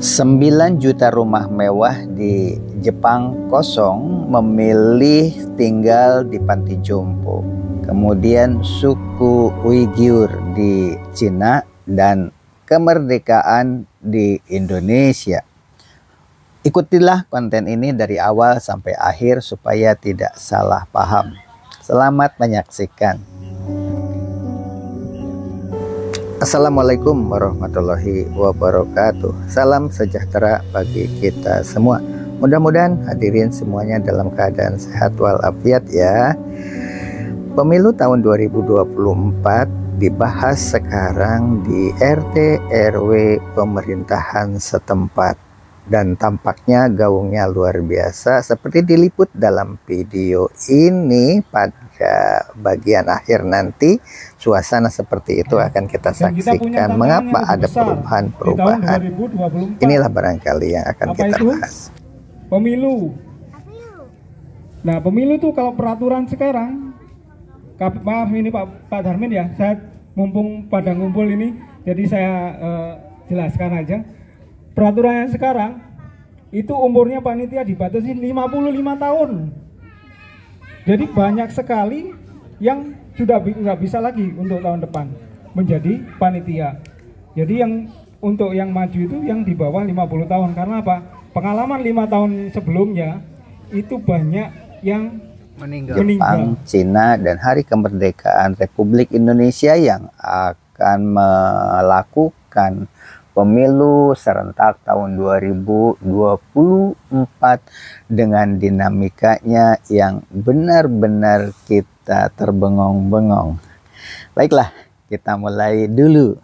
9 juta rumah mewah di Jepang kosong memilih tinggal di panti jompo. Kemudian suku Uighur di Cina dan kemerdekaan di Indonesia. Ikutilah konten ini dari awal sampai akhir supaya tidak salah paham. Selamat menyaksikan. Assalamualaikum warahmatullahi wabarakatuh. Salam sejahtera bagi kita semua. Mudah-mudahan hadirin semuanya dalam keadaan sehat walafiat ya. Pemilu tahun 2024 dibahas sekarang di RT RW pemerintahan setempat. Dan tampaknya gaungnya luar biasa seperti diliput dalam video ini. Pada bagian akhir nanti suasana seperti itu akan kita saksikan. Mengapa ada perubahan-perubahan? Inilah barangkali yang akan kita bahas. Pemilu. Nah, pemilu itu kalau peraturan sekarang, maaf ini Pak Darmin ya, saya mumpung pada ngumpul ini, jadi saya jelaskan aja. Peraturannya sekarang itu umurnya panitia dibatasi 55 tahun. Jadi banyak sekali yang sudah nggak bisa lagi untuk tahun depan menjadi panitia. Jadi yang untuk yang maju itu yang di bawah 50 tahun. Karena apa? Pengalaman 5 tahun sebelumnya itu banyak yang meninggal. Jepang, Cina, dan Hari Kemerdekaan Republik Indonesia yang akan melakukan pemilu serentak tahun 2024 dengan dinamikanya yang benar-benar kita terbengong-bengong. Baiklah, kita mulai dulu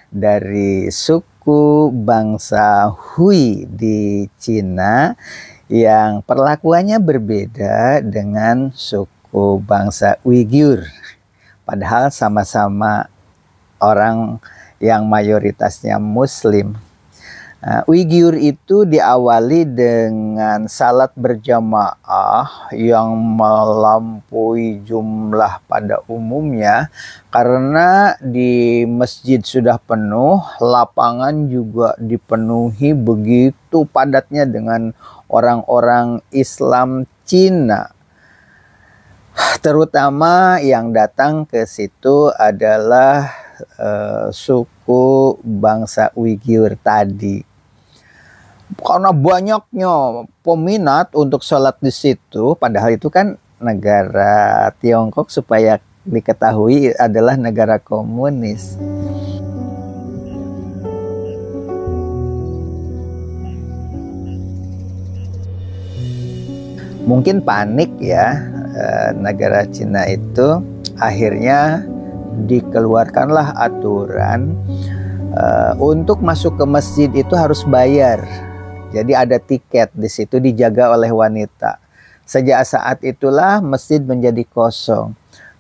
dari suku bangsa Hui di Cina yang perlakuannya berbeda dengan suku bangsa Uighur. Padahal sama-sama orang yang mayoritasnya Muslim. Uighur itu diawali dengan salat berjamaah yang melampaui jumlah pada umumnya karena di masjid sudah penuh, lapangan juga dipenuhi begitu padatnya dengan orang-orang Islam Cina. Terutama yang datang ke situ adalah suku bangsa Uighur tadi. Karena banyaknya peminat untuk sholat di situ, padahal itu kan negara Tiongkok supaya diketahui adalah negara komunis. Mungkin panik ya, negara Cina itu akhirnya dikeluarkanlah aturan untuk masuk ke masjid itu harus bayar. Jadi ada tiket di situ dijaga oleh wanita. Sejak saat itulah masjid menjadi kosong.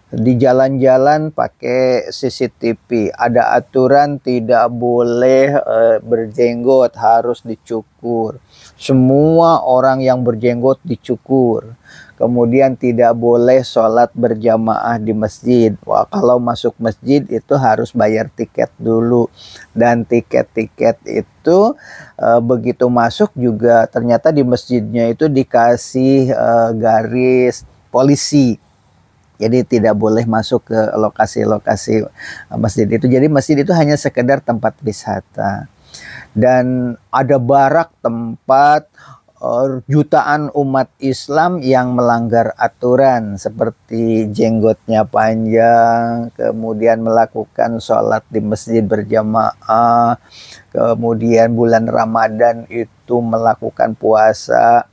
Di jalan-jalan pakai CCTV. Ada aturan tidak boleh berjenggot, harus dicukur. Semua orang yang berjenggot dicukur. Kemudian tidak boleh sholat berjamaah di masjid. Wah, kalau masuk masjid itu harus bayar tiket dulu. Dan tiket-tiket itu begitu masuk juga ternyata di masjidnya itu dikasih garis polisi. Jadi tidak boleh masuk ke lokasi-lokasi masjid itu. Jadi masjid itu hanya sekedar tempat wisata. Dan ada barak tempat jutaan umat Islam yang melanggar aturan seperti jenggotnya panjang, kemudian melakukan sholat di masjid berjamaah, kemudian bulan Ramadan itu melakukan puasa.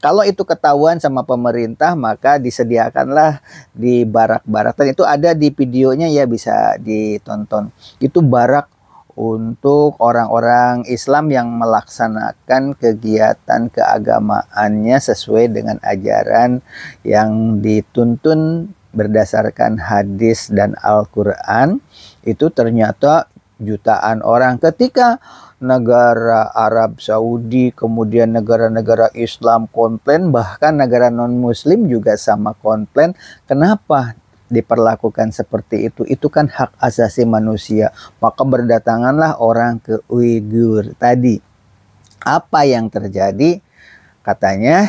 Kalau itu ketahuan sama pemerintah, maka disediakanlah di barak-barak. Dan itu ada di videonya ya, bisa ditonton. Itu barak untuk orang-orang Islam yang melaksanakan kegiatan keagamaannya sesuai dengan ajaran yang dituntun berdasarkan hadis dan Al-Quran. Itu ternyata jutaan orang. Ketika negara Arab Saudi, kemudian negara-negara Islam komplain, bahkan negara non-Muslim juga sama komplain. Kenapa diperlakukan seperti itu? Itu kan hak asasi manusia. Maka berdatanganlah orang ke Uighur tadi. Apa yang terjadi? Katanya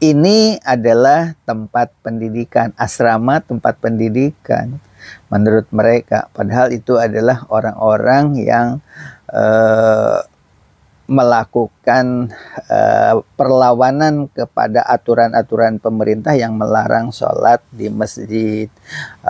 ini adalah tempat pendidikan, asrama tempat pendidikan menurut mereka. Padahal itu adalah orang-orang yang melakukan perlawanan kepada aturan-aturan pemerintah yang melarang sholat di masjid,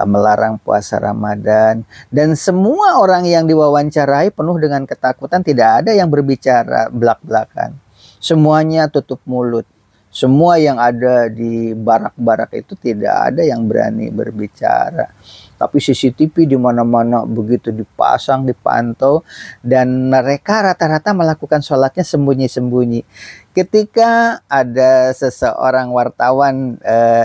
melarang puasa Ramadan. Dan semua orang yang diwawancarai penuh dengan ketakutan, tidak ada yang berbicara belak-belakan. Semuanya tutup mulut. Semua yang ada di barak-barak itu tidak ada yang berani berbicara. Tapi CCTV di mana-mana begitu dipasang, dipantau, dan mereka rata-rata melakukan sholatnya sembunyi-sembunyi. Ketika ada seseorang wartawan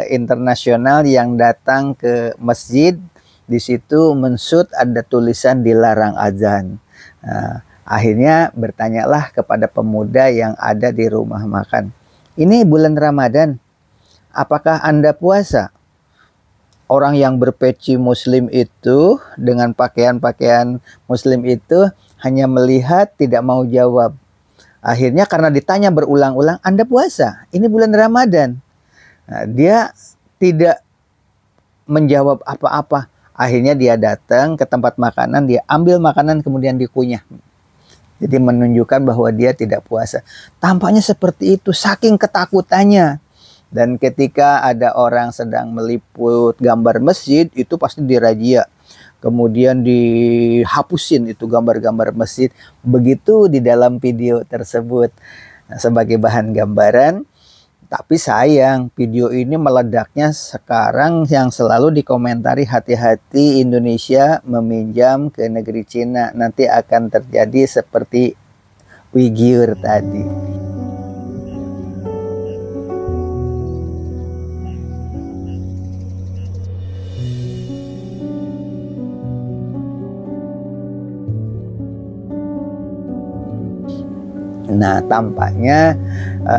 internasional yang datang ke masjid, di situ menshoot ada tulisan dilarang azan. Nah, akhirnya bertanyalah kepada pemuda yang ada di rumah makan, ini bulan Ramadan, apakah Anda puasa? Orang yang berpeci muslim itu dengan pakaian-pakaian muslim itu hanya melihat, tidak mau jawab. Akhirnya karena ditanya berulang-ulang, Anda puasa? Ini bulan Ramadan. Nah, dia tidak menjawab apa-apa. Akhirnya dia datang ke tempat makanan, dia ambil makanan kemudian dikunyah. Jadi menunjukkan bahwa dia tidak puasa. Tampaknya seperti itu, saking ketakutannya. Dan ketika ada orang sedang meliput gambar masjid, itu pasti dirazia. Kemudian dihapusin itu gambar-gambar masjid. Begitu di dalam video tersebut. Nah, sebagai bahan gambaran. Tapi sayang, video ini meledaknya sekarang yang selalu dikomentari, hati-hati Indonesia meminjam ke negeri Cina. Nanti akan terjadi seperti Uyghur tadi. Nah, tampaknya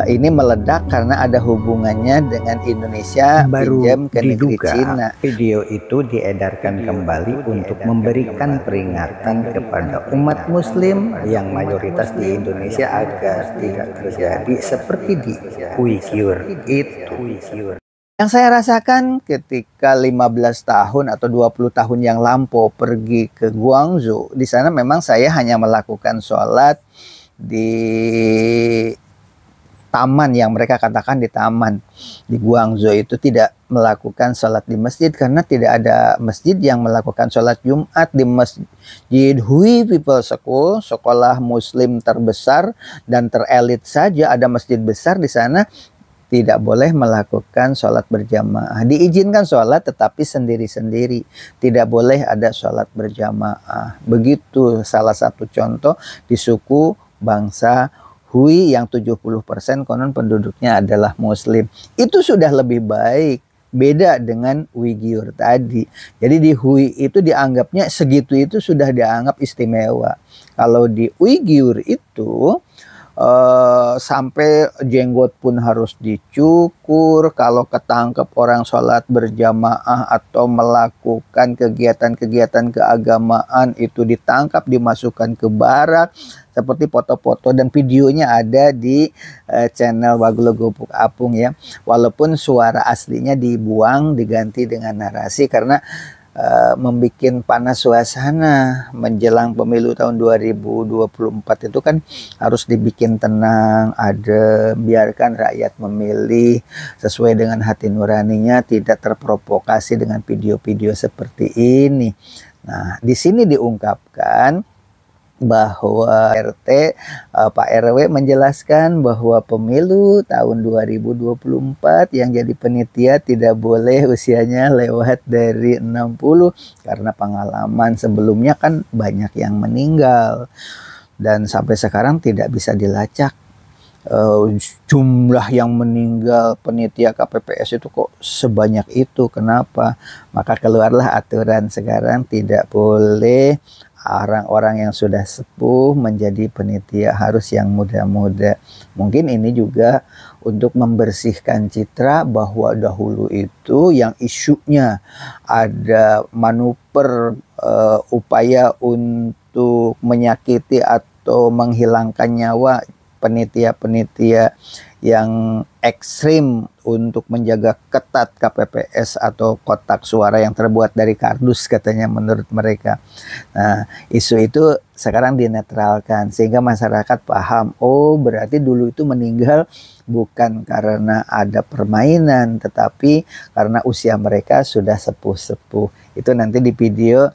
ini meledak karena ada hubungannya dengan Indonesia pinjam ke negeri Cina. Video itu diedarkan kembali untuk memberikan peringatan kepada umat muslim yang mayoritas di Indonesia agar tidak terjadi seperti di Uyghur itu. Yang saya rasakan ketika 15 tahun atau 20 tahun yang lampau pergi ke Guangzhou, di sana memang saya hanya melakukan sholat di taman, yang mereka katakan di taman. Di Guangzhou itu tidak melakukan sholat di masjid karena tidak ada masjid yang melakukan sholat Jumat. Di masjid Hui People School, sekolah muslim terbesar dan terelit saja, ada masjid besar di sana, tidak boleh melakukan sholat berjamaah. Diizinkan sholat tetapi sendiri-sendiri. Tidak boleh ada sholat berjamaah. Begitu salah satu contoh di suku bangsa Hui yang 70% konon penduduknya adalah muslim. Itu sudah lebih baik. Beda dengan Uyghur tadi. Jadi di Hui itu dianggapnya segitu, itu sudah dianggap istimewa. Kalau di Uyghur itu sampai jenggot pun harus dicukur. Kalau ketangkep orang sholat berjamaah atau melakukan kegiatan-kegiatan keagamaan itu ditangkap, dimasukkan ke barak. Seperti foto-foto dan videonya ada di channel Waglo Gopuk Apung ya. Walaupun suara aslinya dibuang, diganti dengan narasi karena membuat panas suasana menjelang pemilu tahun 2024 itu kan harus dibikin tenang, adem, biarkan rakyat memilih sesuai dengan hati nuraninya, tidak terprovokasi dengan video-video seperti ini. Nah, di sini diungkapkan bahwa Pak RW menjelaskan bahwa pemilu tahun 2024 yang jadi panitia tidak boleh usianya lewat dari 60 karena pengalaman sebelumnya kan banyak yang meninggal dan sampai sekarang tidak bisa dilacak jumlah yang meninggal panitia KPPS itu kok sebanyak itu, kenapa? Maka keluarlah aturan sekarang tidak boleh orang-orang yang sudah sepuh menjadi panitia, harus yang muda-muda. Mungkin ini juga untuk membersihkan citra bahwa dahulu itu yang isunya ada manuver upaya untuk menyakiti atau atau menghilangkan nyawa penitia-penitia yang ekstrim untuk menjaga ketat KPPS atau kotak suara yang terbuat dari kardus katanya menurut mereka. Nah, isu itu sekarang dinetralkan sehingga masyarakat paham, oh berarti dulu itu meninggal bukan karena ada permainan tetapi karena usia mereka sudah sepuh-sepuh. Itu nanti di video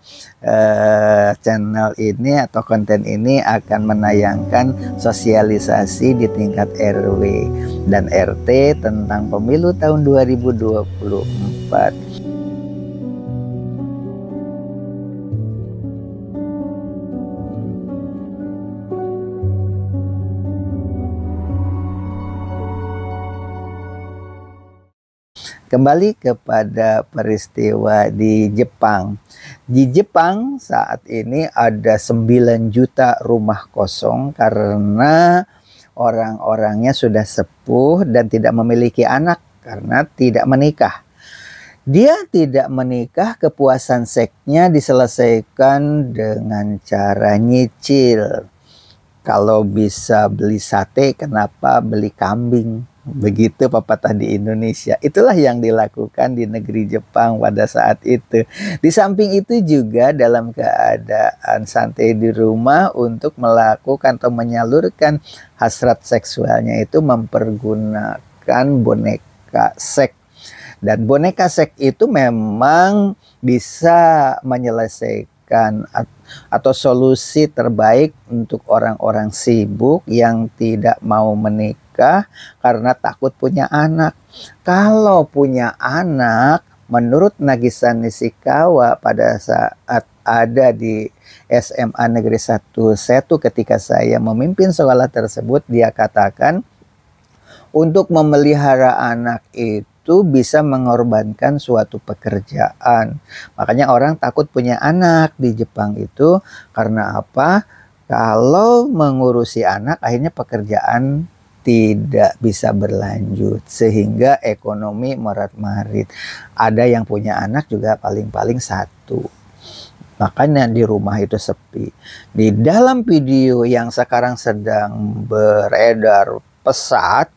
channel ini atau konten ini akan menayangkan sosialisasi di tingkat RW dan RT tentang pemilu tahun 2024. Kembali kepada peristiwa di Jepang. Di Jepang saat ini ada 9 juta rumah kosong karena orang-orangnya sudah sepuh dan tidak memiliki anak karena tidak menikah. Dia tidak menikah, kepuasan seksnya diselesaikan dengan cara nyicil. Kalau bisa beli sate, kenapa beli kambing? Begitu pepatah di Indonesia. Itulah yang dilakukan di negeri Jepang pada saat itu. Di samping itu juga dalam keadaan santai di rumah untuk melakukan atau menyalurkan hasrat seksualnya itu mempergunakan boneka seks. Dan boneka seks itu memang bisa menyelesaikan atau solusi terbaik untuk orang-orang sibuk yang tidak mau menikah karena takut punya anak. Kalau punya anak, menurut Nagisa Nishikawa pada saat ada di SMA Negeri 1 Setu ketika saya memimpin sekolah tersebut, dia katakan untuk memelihara anak itu bisa mengorbankan suatu pekerjaan. Makanya orang takut punya anak di Jepang itu karena apa? Kalau mengurusi anak akhirnya pekerjaan tidak bisa berlanjut sehingga ekonomi morat-marit. Ada yang punya anak juga paling-paling 1. Makanya di rumah itu sepi. Di dalam video yang sekarang sedang beredar pesat,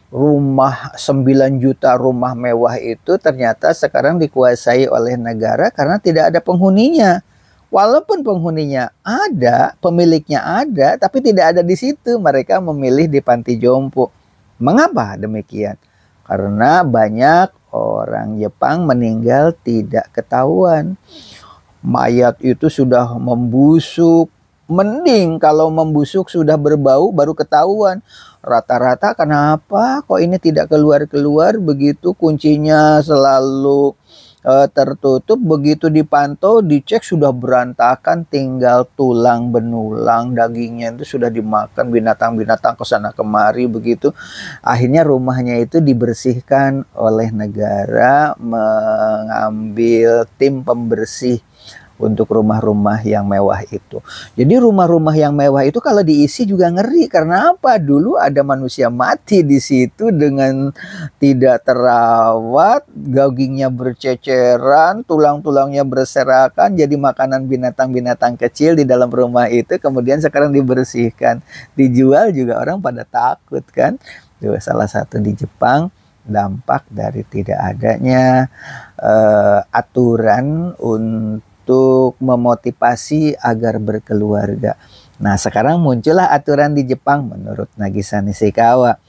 rumah 9 juta rumah mewah itu ternyata sekarang dikuasai oleh negara karena tidak ada penghuninya. Walaupun penghuninya ada, pemiliknya ada, tapi tidak ada di situ. Mereka memilih di panti jompo. Mengapa demikian? Karena banyak orang Jepang meninggal tidak ketahuan. Mayat itu sudah membusuk. Mending kalau membusuk sudah berbau baru ketahuan. Rata-rata kenapa kok ini tidak keluar-keluar, begitu kuncinya selalu tertutup, begitu dipantau dicek sudah berantakan, tinggal tulang benulang, dagingnya itu sudah dimakan binatang-binatang kesana kemari begitu. Akhirnya rumahnya itu dibersihkan oleh negara, mengambil tim pembersih untuk rumah-rumah yang mewah itu. Jadi rumah-rumah yang mewah itu kalau diisi juga ngeri. Karena apa? Dulu ada manusia mati di situ dengan tidak terawat, dagingnya berceceran, tulang-tulangnya berserakan, jadi makanan binatang-binatang kecil di dalam rumah itu. Kemudian sekarang dibersihkan, dijual juga orang pada takut kan. Itu salah satu di Jepang dampak dari tidak adanya aturan untuk memotivasi agar berkeluarga. Nah, sekarang muncullah aturan di Jepang menurut Nagisa Nishikawa.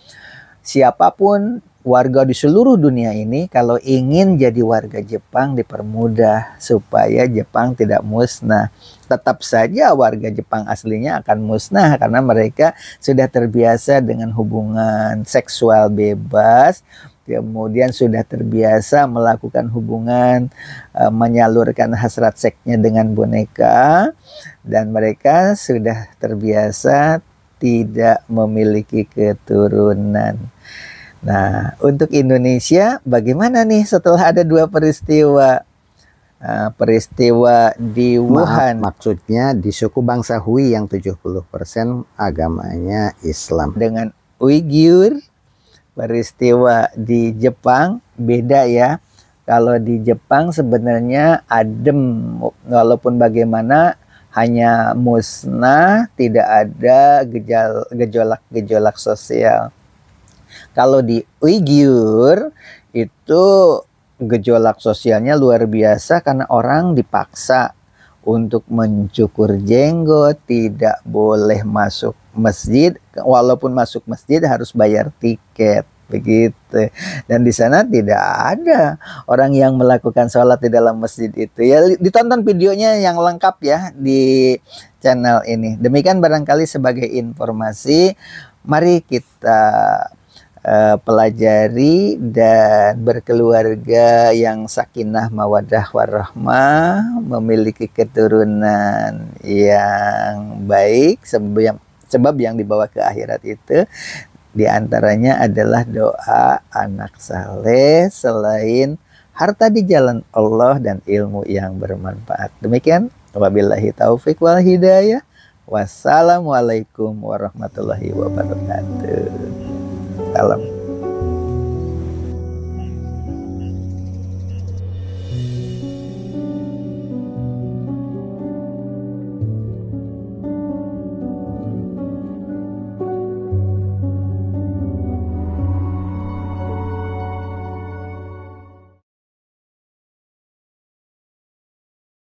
Siapapun warga di seluruh dunia ini kalau ingin jadi warga Jepang dipermudah supaya Jepang tidak musnah. Tetap saja warga Jepang aslinya akan musnah karena mereka sudah terbiasa dengan hubungan seksual bebas. Kemudian sudah terbiasa melakukan hubungan, menyalurkan hasrat seksnya dengan boneka. Dan mereka sudah terbiasa tidak memiliki keturunan. Nah, untuk Indonesia bagaimana nih setelah ada 2 peristiwa? Peristiwa di Wuhan. Maksudnya di suku bangsa Hui yang 70% agamanya Islam. Dengan Uighur. Peristiwa di Jepang beda ya. Kalau di Jepang sebenarnya adem, walaupun bagaimana hanya musnah, tidak ada gejolak-gejolak sosial. Kalau di Uighur itu gejolak sosialnya luar biasa karena orang dipaksa untuk mencukur jenggot, tidak boleh masuk masjid, walaupun masuk masjid harus bayar tiket. Begitu. Dan di sana tidak ada orang yang melakukan sholat di dalam masjid itu. Ya, ditonton videonya yang lengkap ya di channel ini. Demikian barangkali sebagai informasi, mari kita pelajari dan berkeluarga yang sakinah mawaddah warahmah, memiliki keturunan yang baik, sebab yang dibawa ke akhirat itu diantaranya adalah doa anak saleh, selain harta di jalan Allah dan ilmu yang bermanfaat. Demikian, wabillahi taufik wal hidayah. Wassalamualaikum warahmatullahi wabarakatuh.